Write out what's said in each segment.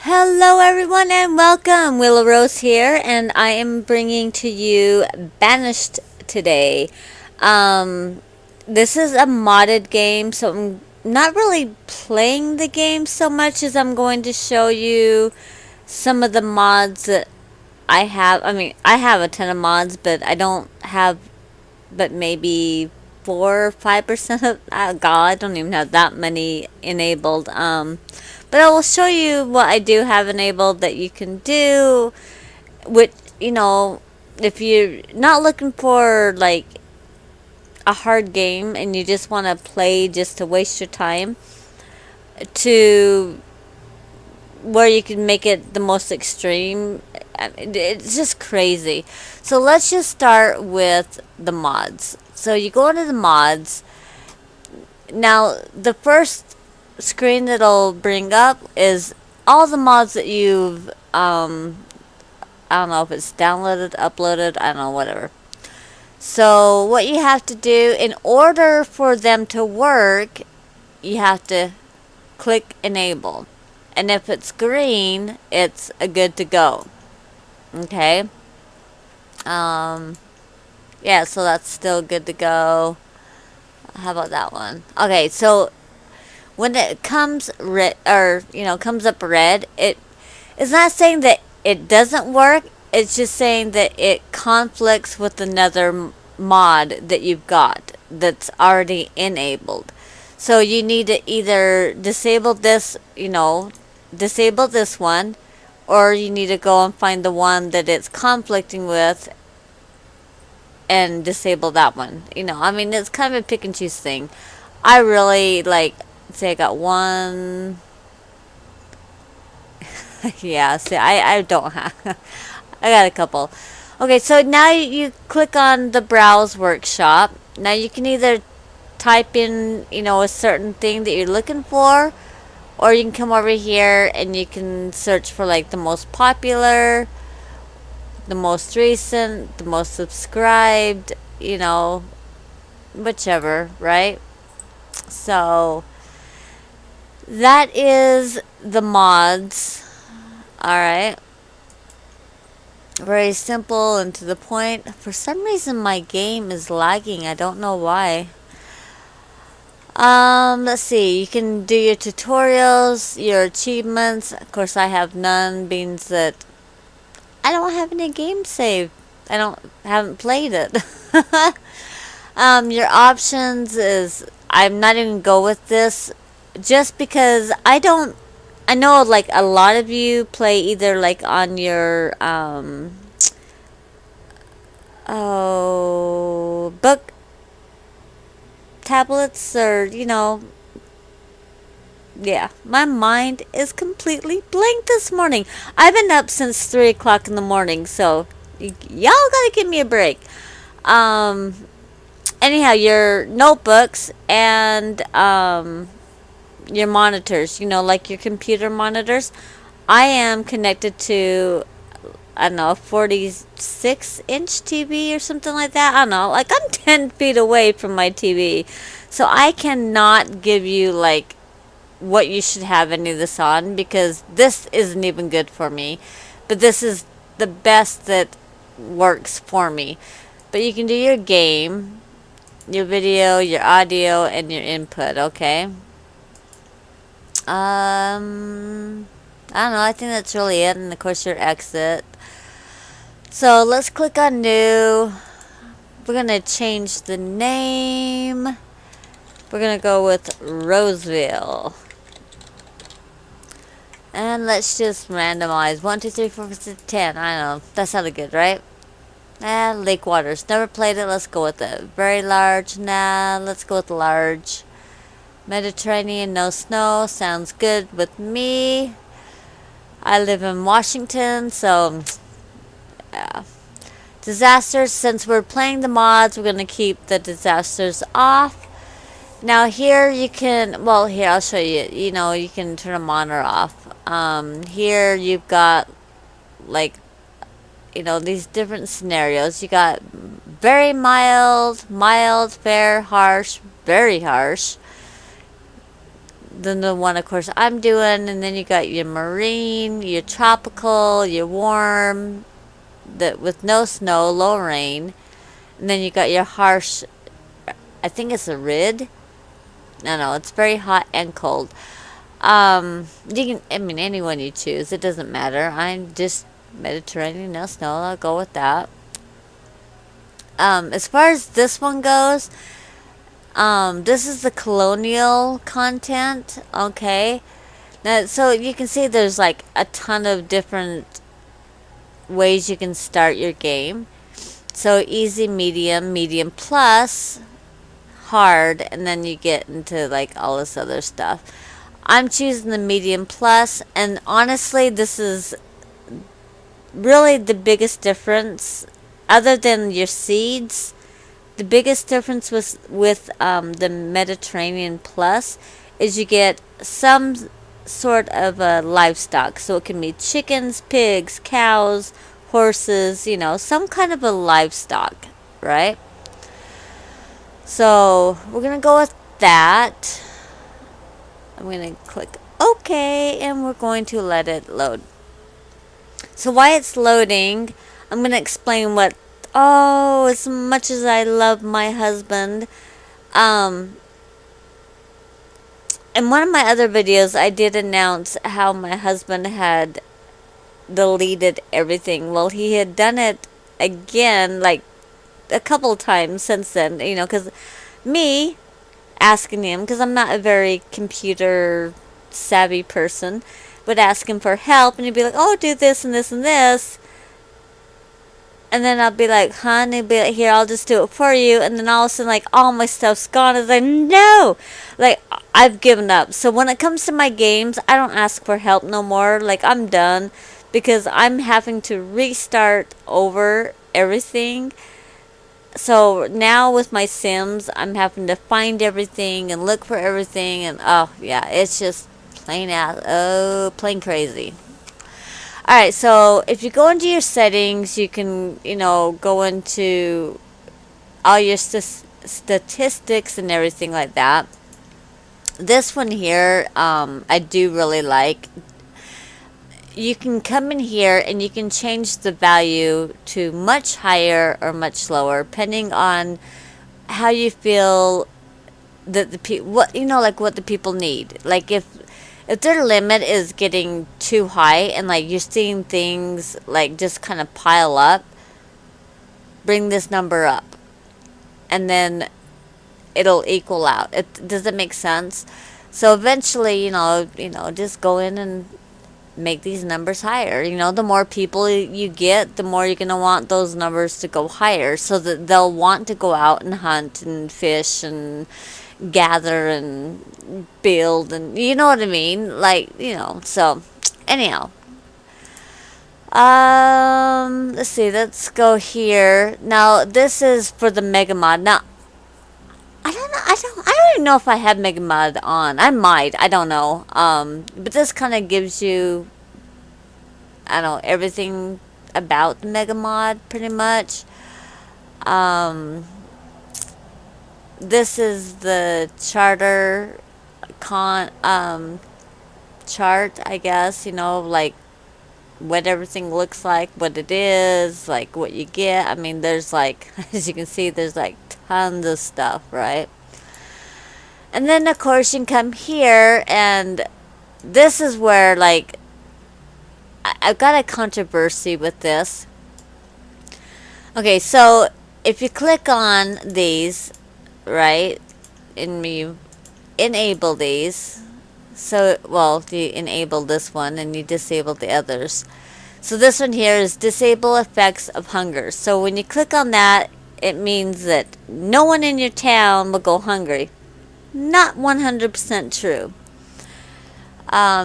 Hello, everyone, and welcome. Willow Rose here, and I am bringing to you Banished today. Um, this is a modded game, so I'm not really playing the game so much as I'm going to show you some of the mods that I have. I mean, I have a ton of mods, but I don't have but maybe 4 or 5% of God, I don't even have that many enabled. But I will show you what I do have enabled that you can do. Which, if you're not looking for like a hard game and you just want to play just to waste your time, to where you can make it the most extreme. It's just crazy. So let's just start with the mods. So you go into the mods. Now, the first screen that'll bring up is all the mods that you've, I don't know if it's downloaded, uploaded, I don't know, whatever. So what you have to do in order for them to work, you have to click enable. And if it's green, it's a good to go. Okay. Yeah, so that's still good to go. How about that one? Okay, so when it comes red, or comes up red, it's not saying that it doesn't work. It's just saying that it conflicts with another mod that you've got that's already enabled. So you need to either disable this, disable this one, or you need to go and find the one that it's conflicting with and disable that one. I mean, it's kind of a pick and choose thing. I really like, say I got one. Yeah, see, I don't have. I got a couple. Okay, so now you click on the browse workshop. Now you can either type in, a certain thing that you're looking for, or you can come over here and you can search for like the most popular, the most recent, the most subscribed, whichever, right? So that is the mods. Alright. Very simple and to the point. For some reason my game is lagging. I don't know why. Let's see. You can do your tutorials, your achievements. Of course I have none, means that I don't have any game saved. Haven't played it. Your options is, I'm not even go with this just because I know like a lot of you play either like on your book tablets, or yeah, my mind is completely blank this morning. I've been up since 3 o'clock in the morning, so y'all gotta give me a break. Anyhow, your notebooks and your monitors, like your computer monitors. I am connected to, I don't know, a 46-inch TV or something like that. I don't know, like I'm 10 feet away from my TV. So I cannot give you like what you should have any of this on, because this isn't even good for me. But this is the best that works for me. But you can do your game, your video, your audio, and your input, okay? I don't know, I think that's really it, and of course your exit. So let's click on new. We're gonna change the name. We're gonna go with Roseville. And let's just randomize. 1, 2, 3, 4, 5, 6, 10. I don't know. That sounded good, right? Lake Waters. Never played it. Let's go with it. Very large. Nah, let's go with large. Mediterranean, no snow. Sounds good with me. I live in Washington, so yeah. Disasters. Since we're playing the mods, we're going to keep the disasters off. Now here you can, well, here I'll show you. You can turn them on or off. Here you've got like, these different scenarios. You got very mild, fair, harsh, very harsh, than the one, of course, I'm doing. And then you got your marine, your tropical, your warm, that with no snow, low rain. And then you got your harsh, I think it's a rid. No, it's very hot and cold. You can, I mean, anyone you choose, it doesn't matter. I'm just Mediterranean, no snow. I'll go with that. As far as this one goes, this is the colonial content. Okay, now so you can see there's like a ton of different ways you can start your game. So easy, medium, medium plus, hard, and then you get into like all this other stuff. I'm choosing the medium plus, and honestly, this is really the biggest difference, other than your seeds. The biggest difference with the Mediterranean plus is you get some sort of a livestock. So it can be chickens, pigs, cows, horses, some kind of a livestock, right? So we're going to go with that. I'm going to click OK, and we're going to let it load. So while it's loading, I'm going to explain what, oh, as much as I love my husband, in one of my other videos, I did announce how my husband had deleted everything. Well, he had done it again, like a couple times since then, because me asking him, because I'm not a very computer savvy person, would ask him for help, and he'd be like, oh, do this and this and this. And then I'll be like, hon, he'd be like, here, I'll just do it for you. And then all of a sudden, like, all my stuff's gone. It's like, no! Like, I've given up. So when it comes to my games, I don't ask for help no more. Like, I'm done. Because I'm having to restart over everything. So now with my Sims, I'm having to find everything and look for everything. And, oh, yeah, it's just plain crazy. Alright, so if you go into your settings, you can, go into all your statistics and everything like that. This one here, I do really like. You can come in here and you can change the value to much higher or much lower, depending on how you feel that what the people need. Like if their limit is getting too high and like you're seeing things like just kind of pile up, bring this number up, and then it'll equal out. Does it make sense? So eventually, just go in and make these numbers higher. The more people you get, the more you're going to want those numbers to go higher, so that they'll want to go out and hunt and fish and gather and build, and you know what I mean, like, so anyhow, let's see, let's go here. Now this is for the mega mod. Now I don't even know if I have mega mod on. I might, I don't know, but this kind of gives you, I don't know, everything about the mega mod pretty much. This is the charter chart, I guess, like what everything looks like, what it is, like what you get. I mean, there's like, as you can see, there's like tons of stuff, right? And then of course you can come here, and this is where, like, I've got a controversy with this. Okay, so if you click on these, right, and you enable these, so, well, you enable this one and you disable the others. So this one here is disable effects of hunger. So when you click on that, it means that no one in your town will go hungry. Not 100% true.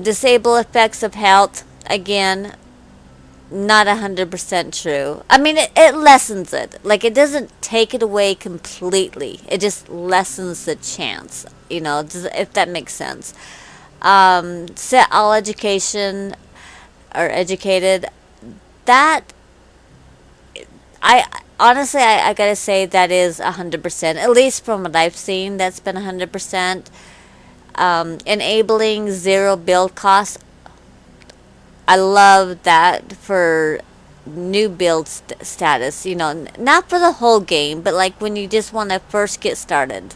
Disable effects of health, again, not 100% true. I mean, it lessens it. Like, it doesn't take it away completely. It just lessens the chance, if that makes sense. Set all education or educated. That, I honestly, I gotta say that is 100%. At least from what I've seen, that's been 100%. Enabling zero build cost. I love that for new build status. Not for the whole game, but like when you just want to first get started.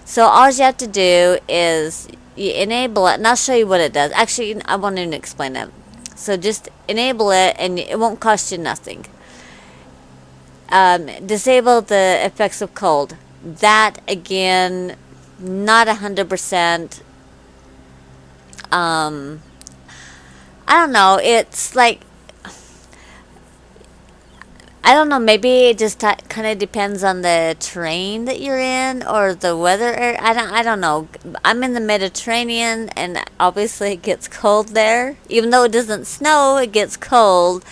So all you have to do is you enable it, and I'll show you what it does. Actually, I won't even explain it. So just enable it, and it won't cost you nothing. Disable the effects of cold. That again, not 100%. I don't know. It's like, I don't know. Maybe it just kind of depends on the terrain that you're in or the weather. I don't know. I'm in the Mediterranean, and obviously it gets cold there. Even though it doesn't snow, it gets cold.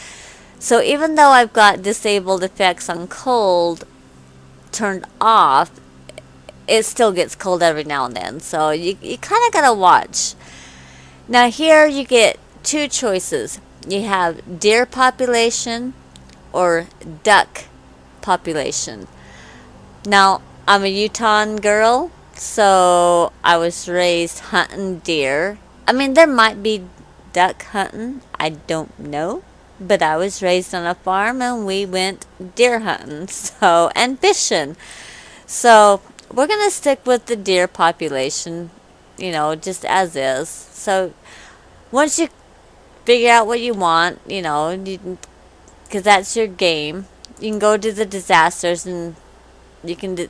So even though I've got disabled effects on cold turned off, it still gets cold every now and then. So you kind of gotta watch. Now here you get two choices. You have deer population or duck population. Now, I'm a Utah girl, so I was raised hunting deer. I mean, there might be duck hunting, I don't know. But I was raised on a farm and we went deer hunting, and fishing. So, we're going to stick with the deer population, just as is. So, once you figure out what you want, because that's your game. You can go to the disasters and you can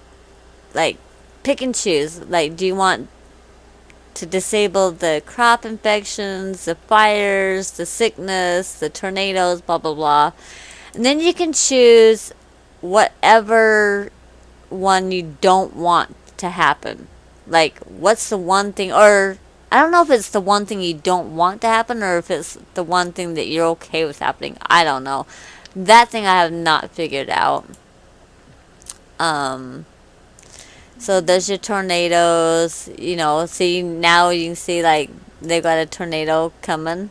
like pick and choose. Like, do you want to disable the crop infections, the fires, the sickness, the tornadoes, blah blah blah, and then you can choose whatever one you don't want to happen. Like, what's the one thing, or I don't know if it's the one thing you don't want to happen or if it's the one thing that you're okay with happening. I don't know. That thing I have not figured out. So there's your tornadoes, see, now you can see like they got a tornado coming.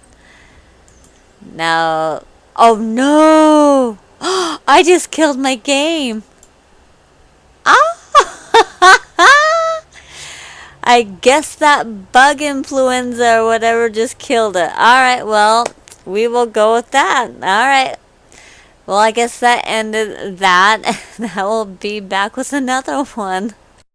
Now, oh no! I just killed my game. Ah! I guess that bug influenza or whatever just killed it. Alright, well, we will go with that. Alright. Well, I guess that ended that. I will be back with another one.